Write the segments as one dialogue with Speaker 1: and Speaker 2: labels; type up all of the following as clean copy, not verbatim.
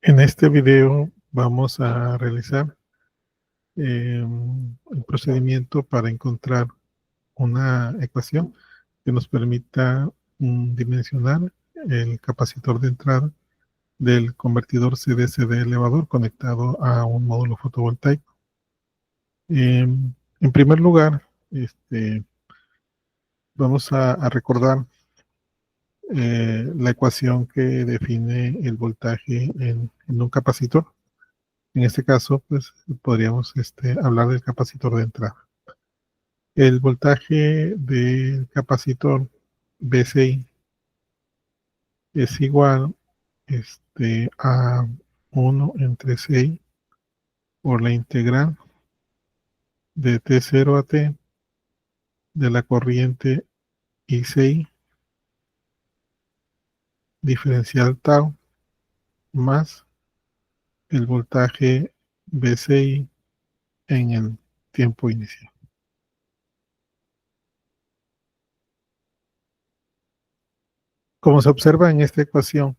Speaker 1: En este video vamos a realizar el procedimiento para encontrar una ecuación que nos permita dimensionar el capacitor de entrada del convertidor CD-CD elevador conectado a un módulo fotovoltaico. En primer lugar, vamos a recordar la ecuación que define el voltaje en un capacitor. En este caso, pues podríamos hablar del capacitor de entrada. El voltaje del capacitor BCI es igual a 1 entre 6 por la integral de T0 a T de la corriente ICI diferencial tau más el voltaje BCI en el tiempo inicial. Como se observa en esta ecuación,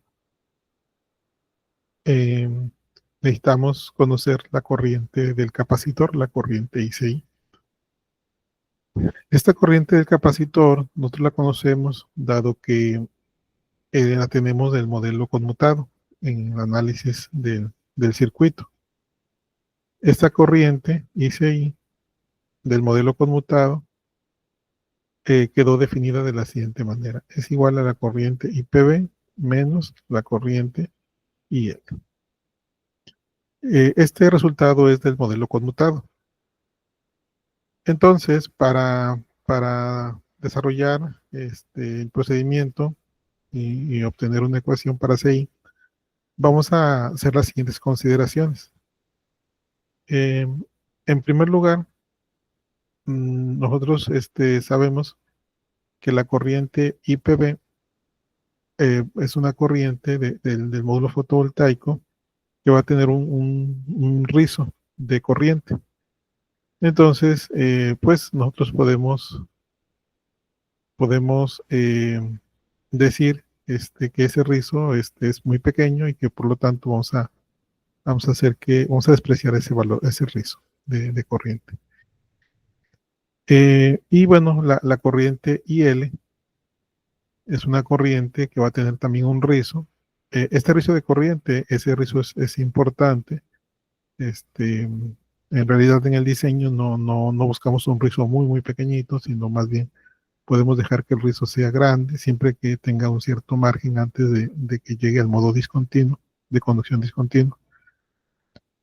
Speaker 1: necesitamos conocer la corriente del capacitor, la corriente ICI. Esta corriente del capacitor nosotros la conocemos dado que la tenemos del modelo conmutado en el análisis del circuito. Esta corriente ICI del modelo conmutado quedó definida de la siguiente manera. Es igual a la corriente IPV menos la corriente IL. Este resultado es del modelo conmutado. Entonces, para desarrollar el procedimiento y obtener una ecuación para CI, vamos a hacer las siguientes consideraciones. En primer lugar, nosotros sabemos que la corriente IPV es una corriente del módulo fotovoltaico que va a tener un rizo de corriente. Entonces, pues nosotros podemos decir que ese rizo es muy pequeño y que por lo tanto vamos a despreciar ese valor, ese rizo de corriente. Y bueno, la corriente IL es una corriente que va a tener también un rizo. Este rizo de corriente, ese rizo es importante. En realidad en el diseño no buscamos un rizo muy pequeñito, sino más bien podemos dejar que el rizo sea grande, siempre que tenga un cierto margen antes de que llegue al modo discontinuo, de conducción discontinua.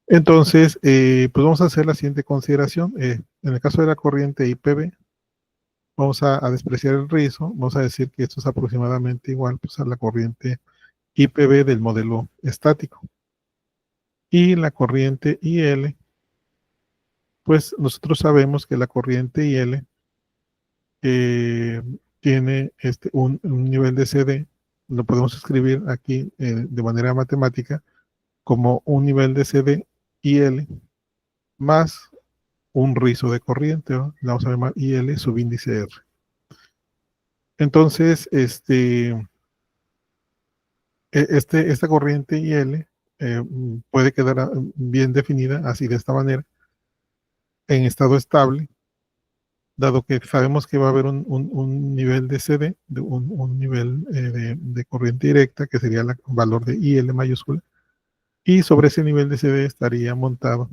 Speaker 1: Entonces, pues vamos a hacer la siguiente consideración. En el caso de la corriente IPV, vamos a despreciar el rizo, vamos a decir que esto es aproximadamente igual pues, a la corriente IPV del modelo estático. Y la corriente IL, pues nosotros sabemos que la corriente IL tiene un nivel de CD, lo podemos escribir aquí de manera matemática como un nivel de CD IL más un rizo de corriente, ¿no? La vamos a llamar IL subíndice R. Entonces, esta corriente IL puede quedar bien definida así de esta manera, en estado estable, dado que sabemos que va a haber un nivel de CD, un nivel de corriente directa, que sería el valor de IL mayúscula, y sobre ese nivel de CD estaría montado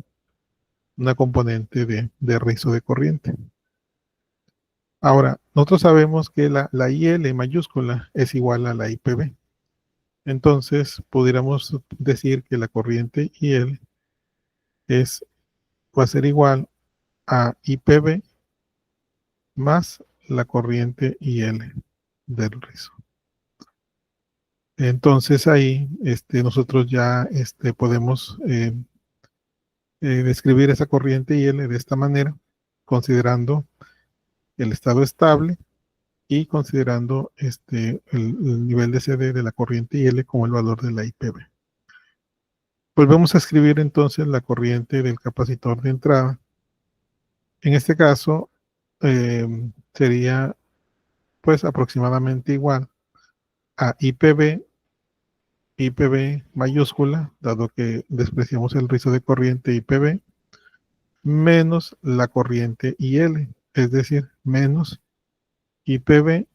Speaker 1: una componente de rizo de corriente. Ahora, nosotros sabemos que la IL mayúscula es igual a la IPV. Entonces, pudiéramos decir que la corriente IL va a ser igual a IPV más la corriente IL del rizo. Entonces ahí nosotros ya podemos describir esa corriente IL de esta manera, considerando el estado estable y considerando el nivel de CD de la corriente IL como el valor de la IPV. Volvemos a escribir entonces la corriente del capacitor de entrada. En este caso sería pues aproximadamente igual a IPV IPB mayúscula, dado que despreciamos el rizo de corriente IPB, menos la corriente IL, es decir, menos IPB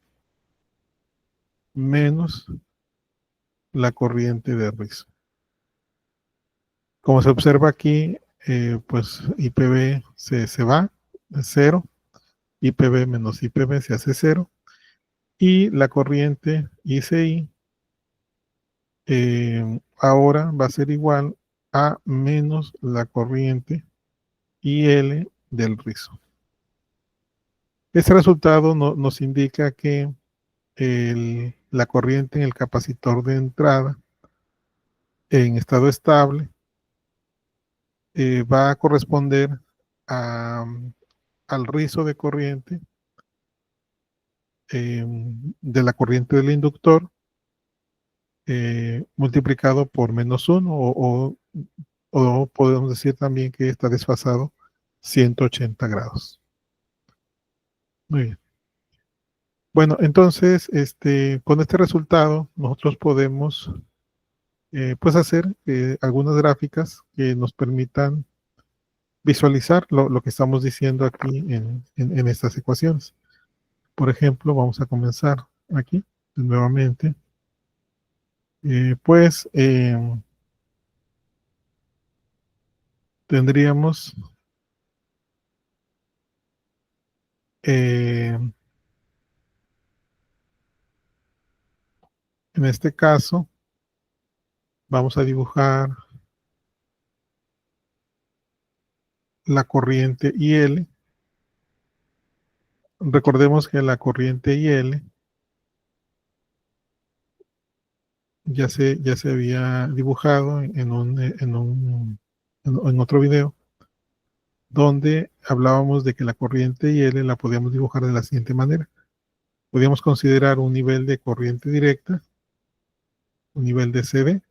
Speaker 1: menos la corriente de rizo. Como se observa aquí, pues IPB se va de 0, IPB menos IPB se hace 0, y la corriente ICI ahora va a ser igual a menos la corriente IL del rizo. Este resultado nos indica que la corriente en el capacitor de entrada en estado estable va a corresponder a, al rizo de corriente de la corriente del inductor multiplicado por menos 1 o podemos decir también que está desfasado 180 grados. Muy bien. Bueno, entonces, con este resultado, nosotros podemos pues hacer algunas gráficas que nos permitan visualizar lo que estamos diciendo aquí en estas ecuaciones. Por ejemplo, vamos a comenzar aquí nuevamente. Pues tendríamos en este caso, vamos a dibujar la corriente IL. Recordemos que la corriente IL ya se había dibujado en otro video, donde hablábamos de que la corriente IL la podíamos dibujar de la siguiente manera. Podíamos considerar un nivel de corriente directa, un nivel de CD.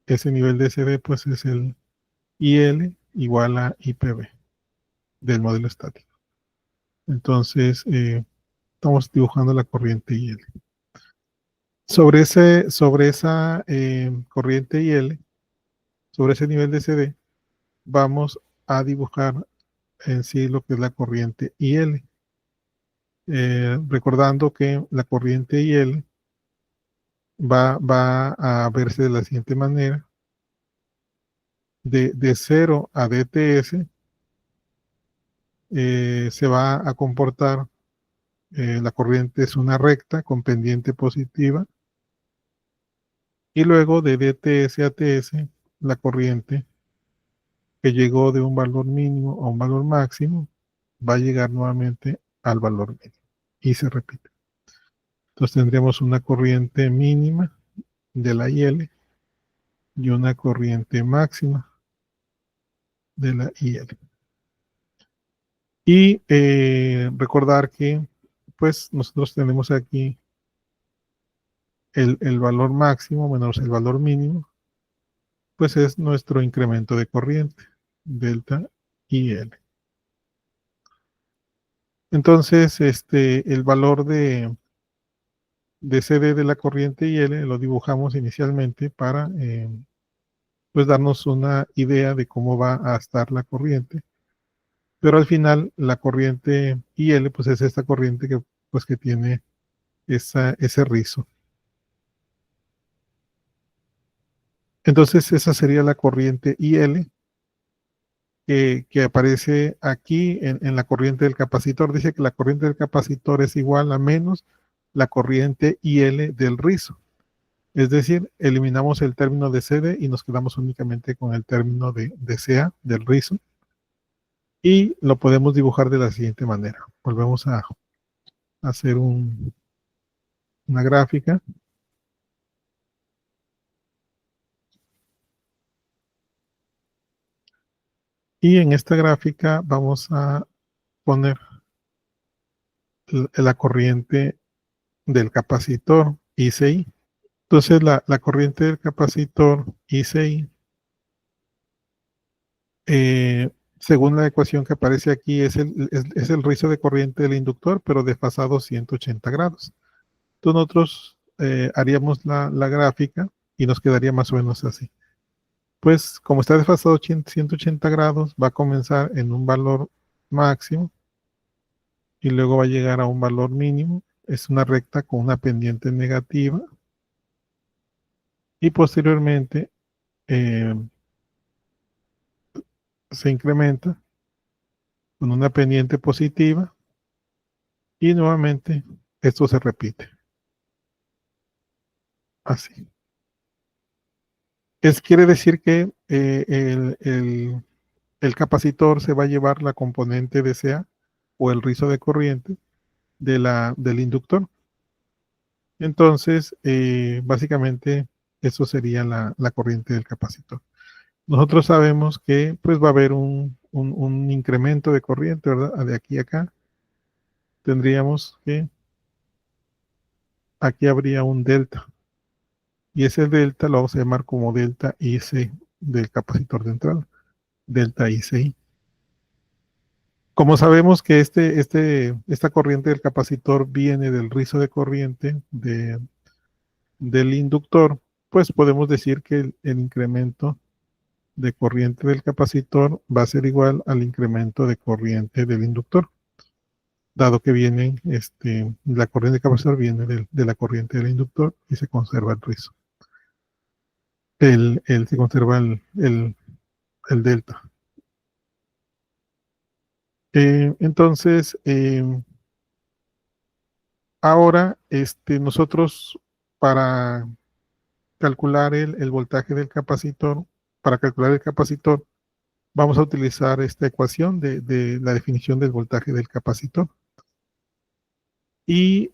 Speaker 1: Ese nivel de CD pues es el IL igual a IPB del modelo estático. Entonces, estamos dibujando la corriente IL. Sobre esa corriente IL, sobre ese nivel de CD, vamos a dibujar en sí lo que es la corriente IL. Recordando que la corriente IL va a verse de la siguiente manera. De 0 a DTS se va a comportar, la corriente es una recta con pendiente positiva, y luego de DTS a TS, la corriente que llegó de un valor mínimo a un valor máximo va a llegar nuevamente al valor mínimo y se repite. Entonces tendríamos una corriente mínima de la IL y una corriente máxima de la IL. Y recordar que pues nosotros tenemos aquí el valor máximo menos el valor mínimo, pues es nuestro incremento de corriente, delta IL. Entonces, el valor de CD de la corriente IL lo dibujamos inicialmente para pues darnos una idea de cómo va a estar la corriente, pero al final la corriente IL pues es esta corriente que tiene ese rizo. Entonces esa sería la corriente IL que aparece aquí en la corriente del capacitor. Dice que la corriente del capacitor es igual a menos la corriente IL del rizo. Es decir, eliminamos el término de CD y nos quedamos únicamente con el término de CA, del rizo. Y lo podemos dibujar de la siguiente manera. Volvemos a hacer una gráfica. Y en esta gráfica vamos a poner la corriente del capacitor ICI. Entonces la corriente del capacitor ICI, según la ecuación que aparece aquí, es el rizo de corriente del inductor, pero desfasado 180 grados. Entonces nosotros haríamos la gráfica y nos quedaría más o menos así. Pues como está desfasado 180 grados, va a comenzar en un valor máximo y luego va a llegar a un valor mínimo. Es una recta con una pendiente negativa y posteriormente eh, se incrementa con una pendiente positiva y nuevamente esto se repite así. Quiere decir que el capacitor se va a llevar la componente de CA o el rizo de corriente del inductor. Entonces, básicamente, eso sería la corriente del capacitor. Nosotros sabemos que pues va a haber un incremento de corriente, ¿verdad? De aquí a acá. Tendríamos que aquí habría un delta. Y ese delta lo vamos a llamar como delta IC del capacitor de entrada. Delta ICI. Como sabemos que esta corriente del capacitor viene del rizo de corriente del inductor, pues podemos decir que el incremento de corriente del capacitor va a ser igual al incremento de corriente del inductor, dado que la corriente del capacitor viene de la corriente del inductor y se conserva el rizo. Se conserva el delta. Entonces, ahora nosotros para calcular el voltaje del capacitor, para calcular el capacitor, vamos a utilizar esta ecuación de la definición del voltaje del capacitor. Y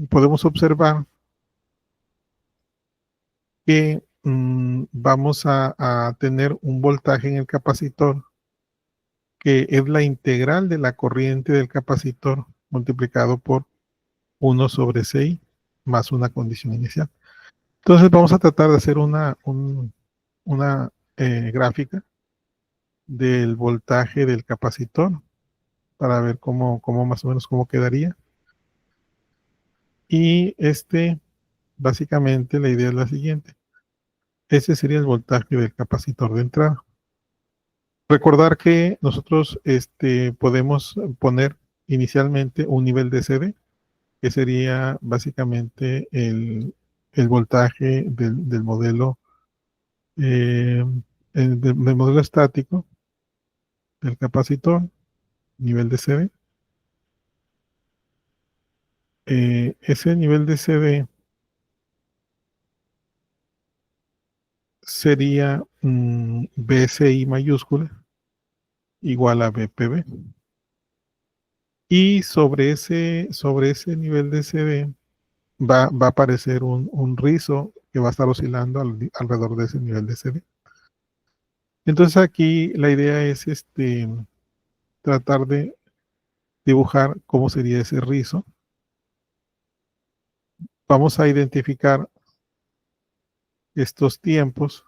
Speaker 1: podemos observar que vamos a tener un voltaje en el capacitor que es la integral de la corriente del capacitor multiplicado por 1 sobre 6 más una condición inicial. Entonces vamos a tratar de hacer una gráfica del voltaje del capacitor para ver cómo más o menos cómo quedaría. Y básicamente la idea es la siguiente. Ese sería el voltaje del capacitor de entrada. Recordar que nosotros podemos poner inicialmente un nivel de CD, que sería básicamente el voltaje del modelo, eh, del modelo estático del capacitor, nivel de CD. Ese nivel de CD sería BSI mayúscula igual a BPB. Y sobre ese nivel de CD va a aparecer un rizo que va a estar oscilando alrededor de ese nivel de CD. Entonces aquí la idea es tratar de dibujar cómo sería ese rizo. Vamos a identificar estos tiempos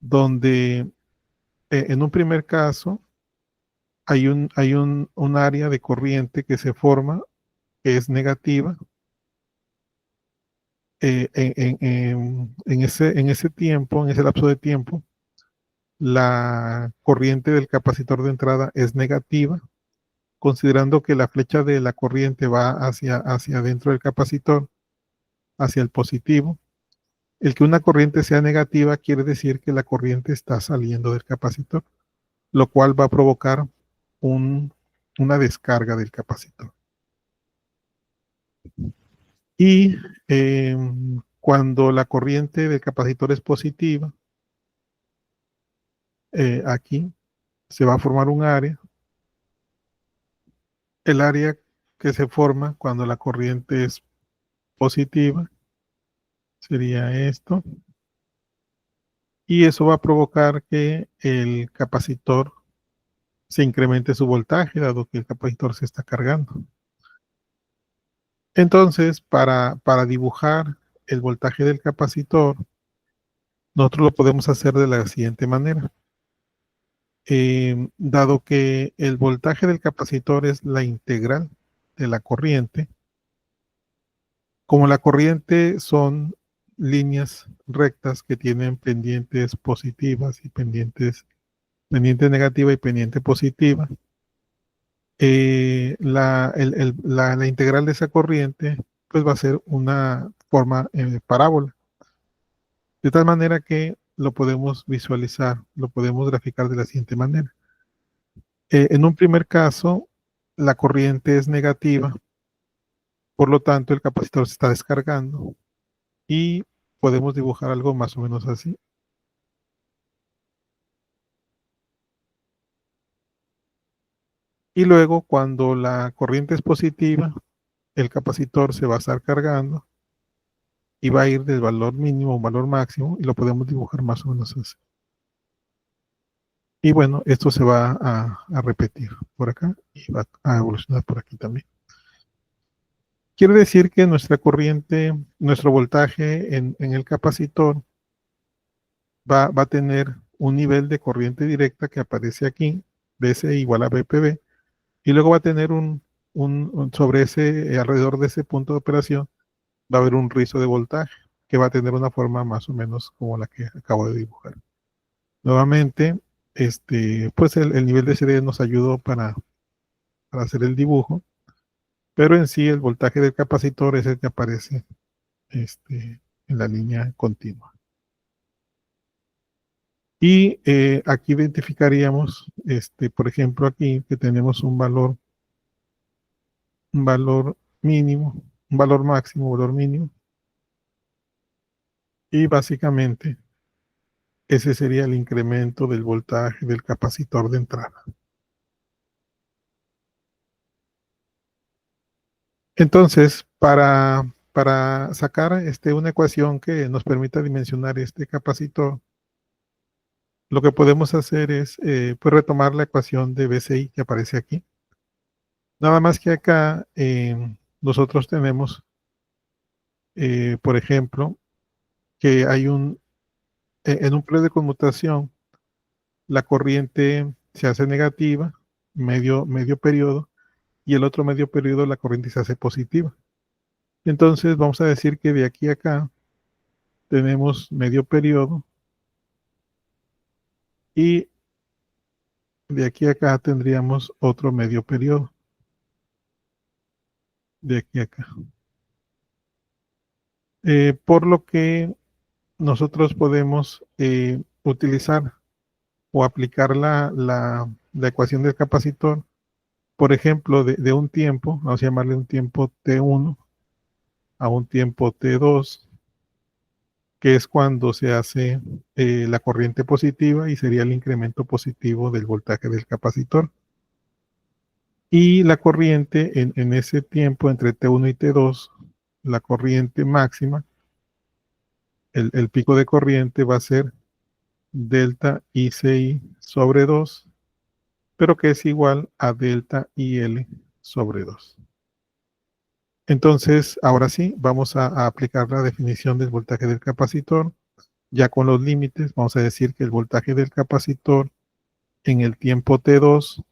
Speaker 1: donde en un primer caso hay un área de corriente que se forma que es negativa. En ese tiempo, en ese lapso de tiempo, la corriente del capacitor de entrada es negativa, considerando que la flecha de la corriente va hacia adentro del capacitor, hacia el positivo. El que una corriente sea negativa quiere decir que la corriente está saliendo del capacitor, lo cual va a provocar una descarga del capacitor. Y cuando la corriente del capacitor es positiva, aquí se va a formar un área. El área que se forma cuando la corriente es positiva sería esto. Y eso va a provocar que el capacitor se incremente su voltaje, dado que el capacitor se está cargando. Entonces, para dibujar el voltaje del capacitor, nosotros lo podemos hacer de la siguiente manera. Dado que el voltaje del capacitor es la integral de la corriente, Como la corriente son líneas rectas que tienen pendientes positivas y pendiente negativa y pendiente positiva, la integral de esa corriente pues va a ser una forma parábola, de tal manera que lo podemos visualizar, lo podemos graficar de la siguiente manera. En un primer caso, la corriente es negativa, por lo tanto el capacitor se está descargando y podemos dibujar algo más o menos así. Y luego, cuando la corriente es positiva, el capacitor se va a estar cargando y va a ir del valor mínimo a un valor máximo y lo podemos dibujar más o menos así. Y bueno, esto se va a repetir por acá y va a evolucionar por aquí también. Quiere decir que nuestra corriente, nuestro voltaje en el capacitor va a tener un nivel de corriente directa que aparece aquí, DC igual a BPB, y luego va a tener sobre ese, alrededor de ese punto de operación, va a haber un rizo de voltaje que va a tener una forma más o menos como la que acabo de dibujar. Nuevamente, pues el nivel de CD nos ayudó para hacer el dibujo, pero en sí el voltaje del capacitor es el que aparece en la línea continua. Y aquí identificaríamos, por ejemplo, aquí que tenemos un valor mínimo, un valor máximo, un valor mínimo, y básicamente ese sería el incremento del voltaje del capacitor de entrada. Entonces, para sacar una ecuación que nos permita dimensionar este capacitor, lo que podemos hacer es pues retomar la ecuación de BCI que aparece aquí. Nada más que acá nosotros tenemos, por ejemplo, que hay en un periodo de conmutación, la corriente se hace negativa, medio periodo, y el otro medio periodo la corriente se hace positiva. Entonces vamos a decir que de aquí a acá tenemos medio periodo y de aquí a acá tendríamos otro medio periodo. De aquí a acá. Por lo que nosotros podemos utilizar o aplicar la ecuación del capacitor, por ejemplo, de un tiempo, vamos a llamarle un tiempo T1 a un tiempo T2, que es cuando se hace la corriente positiva y sería el incremento positivo del voltaje del capacitor. Y la corriente en ese tiempo entre T1 y T2, la corriente máxima, el pico de corriente va a ser delta ICI sobre 2, pero que es igual a delta IL sobre 2. Entonces, ahora sí, vamos a aplicar la definición del voltaje del capacitor. Ya con los límites, vamos a decir que el voltaje del capacitor en el tiempo T2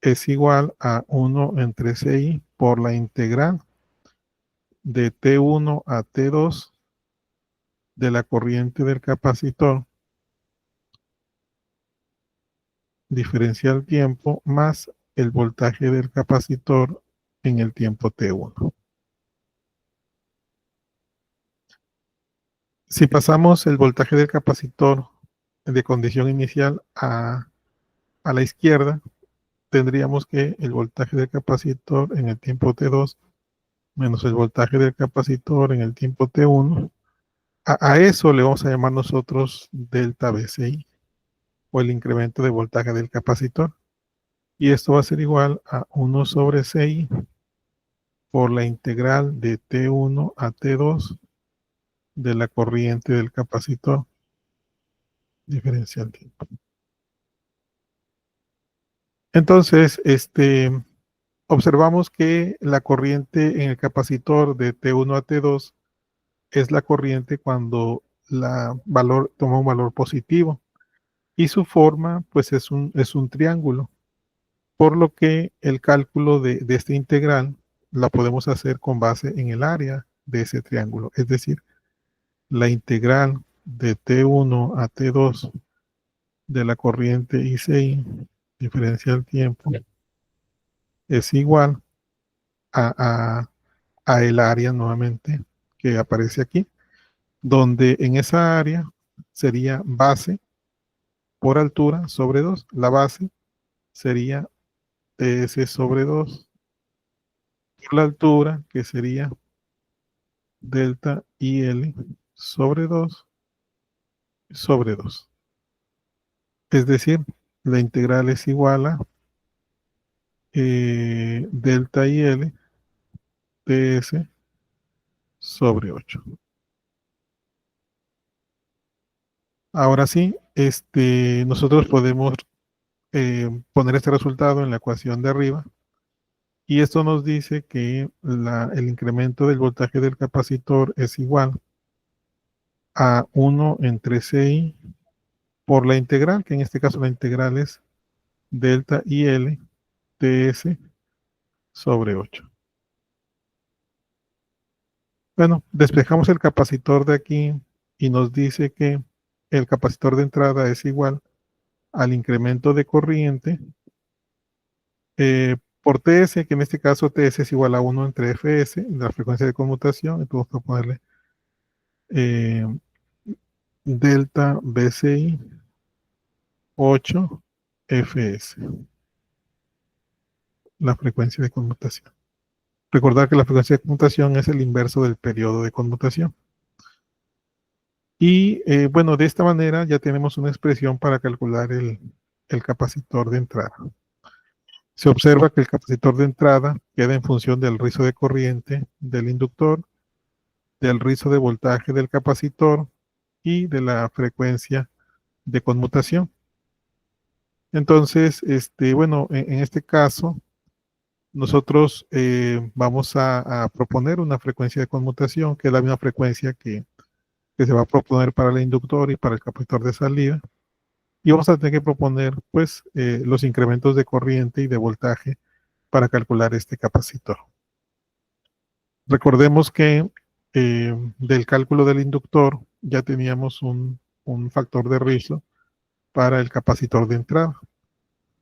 Speaker 1: es igual a 1 entre CI por la integral de T1 a T2 de la corriente del capacitor diferencial tiempo más el voltaje del capacitor en el tiempo T1. Si pasamos el voltaje del capacitor de condición inicial a la izquierda, tendríamos que el voltaje del capacitor en el tiempo T2 menos el voltaje del capacitor en el tiempo T1. A eso le vamos a llamar nosotros delta BCI o el incremento de voltaje del capacitor. Y esto va a ser igual a 1 sobre CI por la integral de T1 a T2 de la corriente del capacitor diferencial tiempo. Entonces, observamos que la corriente en el capacitor de T1 a T2 es la corriente cuando la valor toma un valor positivo y su forma pues es un triángulo, por lo que el cálculo de esta integral la podemos hacer con base en el área de ese triángulo. Es decir, la integral de T1 a T2 de la corriente ICI, diferencial tiempo, es igual a el área nuevamente que aparece aquí, donde en esa área sería base por altura sobre 2. La base sería TS sobre 2 por la altura, que sería delta IL sobre 2 sobre 2. Es decir, la integral es igual a delta IL TS sobre 8. Ahora sí, nosotros podemos poner este resultado en la ecuación de arriba, y esto nos dice que el incremento del voltaje del capacitor es igual a 1 entre CI por la integral, que en este caso la integral es delta IL TS sobre 8. Bueno, despejamos el capacitor de aquí y nos dice que el capacitor de entrada es igual al incremento de corriente por TS, que en este caso TS es igual a 1 entre FS, la frecuencia de conmutación. Entonces vamos a ponerle eh, delta BCI 8 FS, la frecuencia de conmutación. Recordar que la frecuencia de conmutación es el inverso del periodo de conmutación. Y bueno, de esta manera ya tenemos una expresión para calcular el capacitor de entrada. Se observa que el capacitor de entrada queda en función del rizo de corriente del inductor, del rizo de voltaje del capacitor y de la frecuencia de conmutación. Entonces, bueno, en este caso, nosotros vamos a proponer una frecuencia de conmutación, que es la misma frecuencia que se va a proponer para el inductor y para el capacitor de salida. Y vamos a tener que proponer, pues, los incrementos de corriente y de voltaje para calcular este capacitor. Recordemos que del cálculo del inductor ya teníamos un factor de rizo para el capacitor de entrada,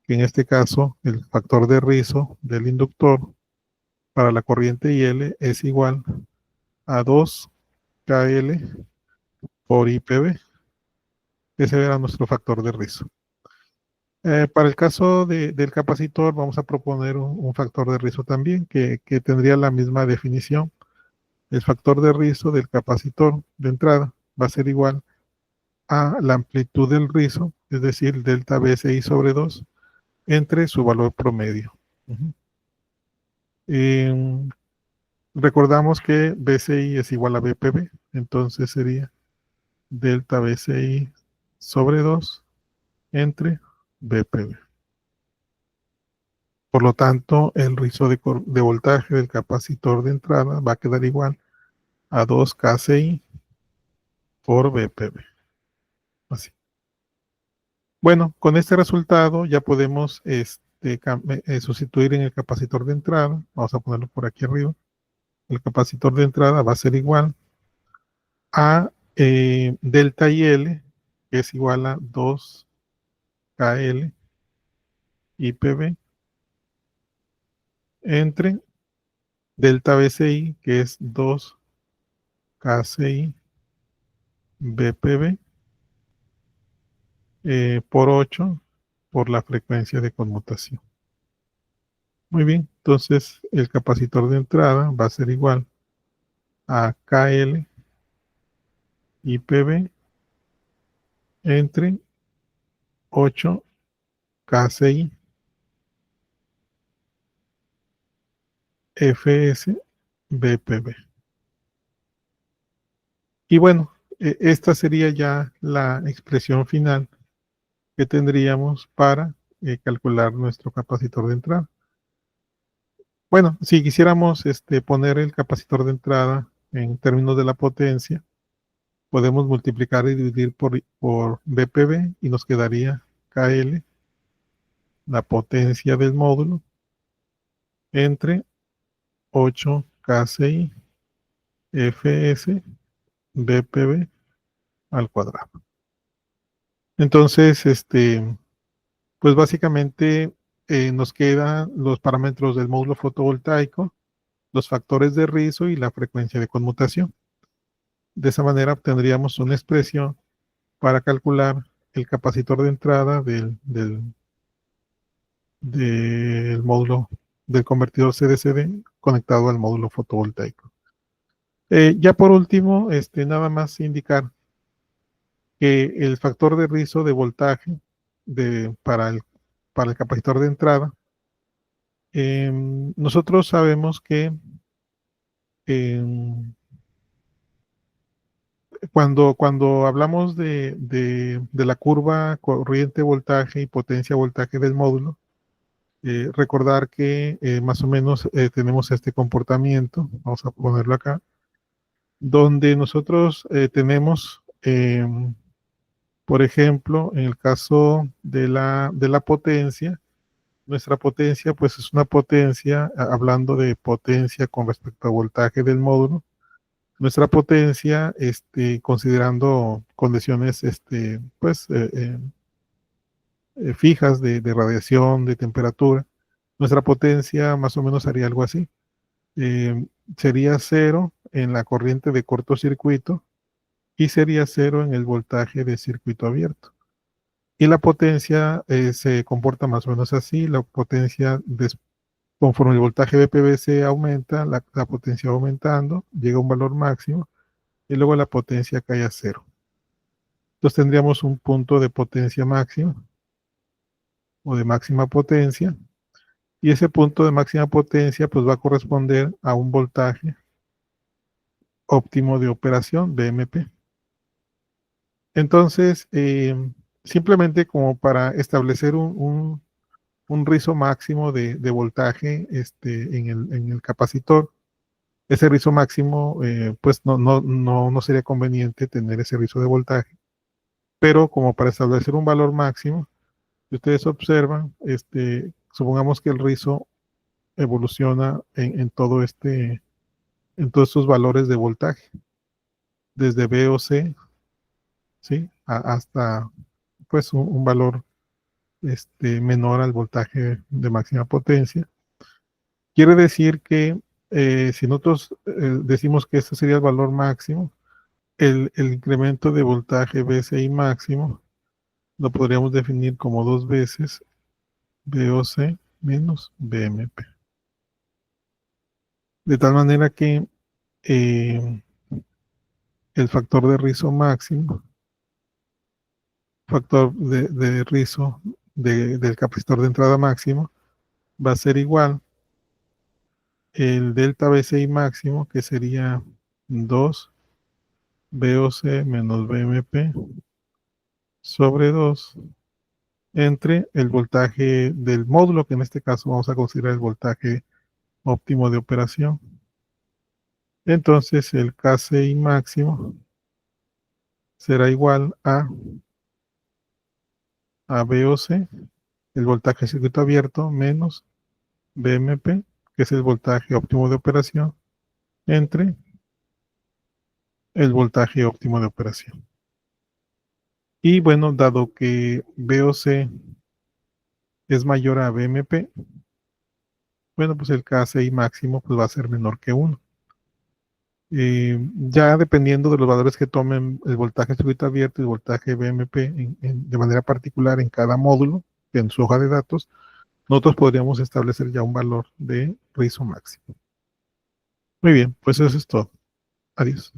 Speaker 1: que en este caso el factor de rizo del inductor para la corriente IL es igual a 2KL por IPB. Ese era nuestro factor de rizo. Para el caso del capacitor vamos a proponer un factor de rizo también que tendría la misma definición. El factor de rizo del capacitor de entrada va a ser igual a la amplitud del rizo, es decir, delta BCI sobre 2, entre su valor promedio. Recordamos que BCI es igual a BPB, entonces sería delta BCI sobre 2 entre BPB. Por lo tanto, el rizo de voltaje del capacitor de entrada va a quedar igual a 2 KCI por BPB. Así. Bueno, con este resultado ya podemos sustituir en el capacitor de entrada. Vamos a ponerlo por aquí arriba. El capacitor de entrada va a ser igual a delta IL, que es igual a 2 KL IPB, entre delta BCI, que es 2 KCI BPB, por 8 por la frecuencia de conmutación. Muy bien, entonces el capacitor de entrada va a ser igual a KL IPB entre 8 KCI FS BPB. Y bueno, esta sería ya la expresión final que tendríamos para calcular nuestro capacitor de entrada. Bueno, si quisiéramos poner el capacitor de entrada en términos de la potencia, podemos multiplicar y dividir por BPB y nos quedaría KL, la potencia del módulo, entre 8 KCI FS BPB al cuadrado. Entonces, pues básicamente nos quedan los parámetros del módulo fotovoltaico, los factores de rizo y la frecuencia de conmutación. De esa manera obtendríamos una expresión para calcular el capacitor de entrada del módulo del convertidor CDCD conectado al módulo fotovoltaico. Ya por último, nada más indicar que el factor de rizo de voltaje para el capacitor de entrada, nosotros sabemos que em, cuando hablamos de la curva corriente voltaje y potencia voltaje del módulo, recordar que más o menos tenemos este comportamiento, vamos a ponerlo acá, donde nosotros tenemos, por ejemplo, en el caso de la potencia, nuestra potencia pues es una potencia, hablando de potencia con respecto a voltaje del módulo, nuestra potencia, considerando condiciones pues, fijas de radiación, de temperatura, nuestra potencia más o menos haría algo así. Eh, Sería cero en la corriente de cortocircuito y sería cero en el voltaje de circuito abierto. Y la potencia se comporta más o menos así. La potencia, conforme el voltaje de PVC aumenta, la potencia va aumentando, llega a un valor máximo y luego la potencia cae a cero. Entonces tendríamos un punto de potencia máxima o de máxima potencia, y ese punto de máxima potencia pues va a corresponder a un voltaje óptimo de operación, VMP. Entonces, simplemente como para establecer un rizo máximo de voltaje en el capacitor, ese rizo máximo, pues no sería conveniente tener ese rizo de voltaje, pero como para establecer un valor máximo, si ustedes observan, supongamos que el rizo evoluciona en todos estos valores de voltaje, desde VOC, ¿sí? Hasta pues un valor menor al voltaje de máxima potencia. Quiere decir que si nosotros decimos que este sería el valor máximo, el incremento de voltaje VCI máximo lo podríamos definir como 2 veces VOC menos VMP. De tal manera que el factor de rizo máximo, factor de rizo del capacitor de entrada máximo, va a ser igual el delta VCI máximo, que sería 2 VOC menos VMP sobre 2 entre el voltaje del módulo, que en este caso vamos a considerar el voltaje óptimo de operación. Entonces el KCI máximo será igual a VOC, el voltaje de circuito abierto, menos VMP, que es el voltaje óptimo de operación, entre el voltaje óptimo de operación. Y bueno, dado que VOC es mayor a VMP, bueno, pues el KCI máximo pues va a ser menor que 1. Ya dependiendo de los valores que tomen el voltaje de circuito abierto y el voltaje VMP de manera particular en cada módulo, en su hoja de datos, nosotros podríamos establecer ya un valor de rizo máximo. Muy bien, pues eso es todo. Adiós.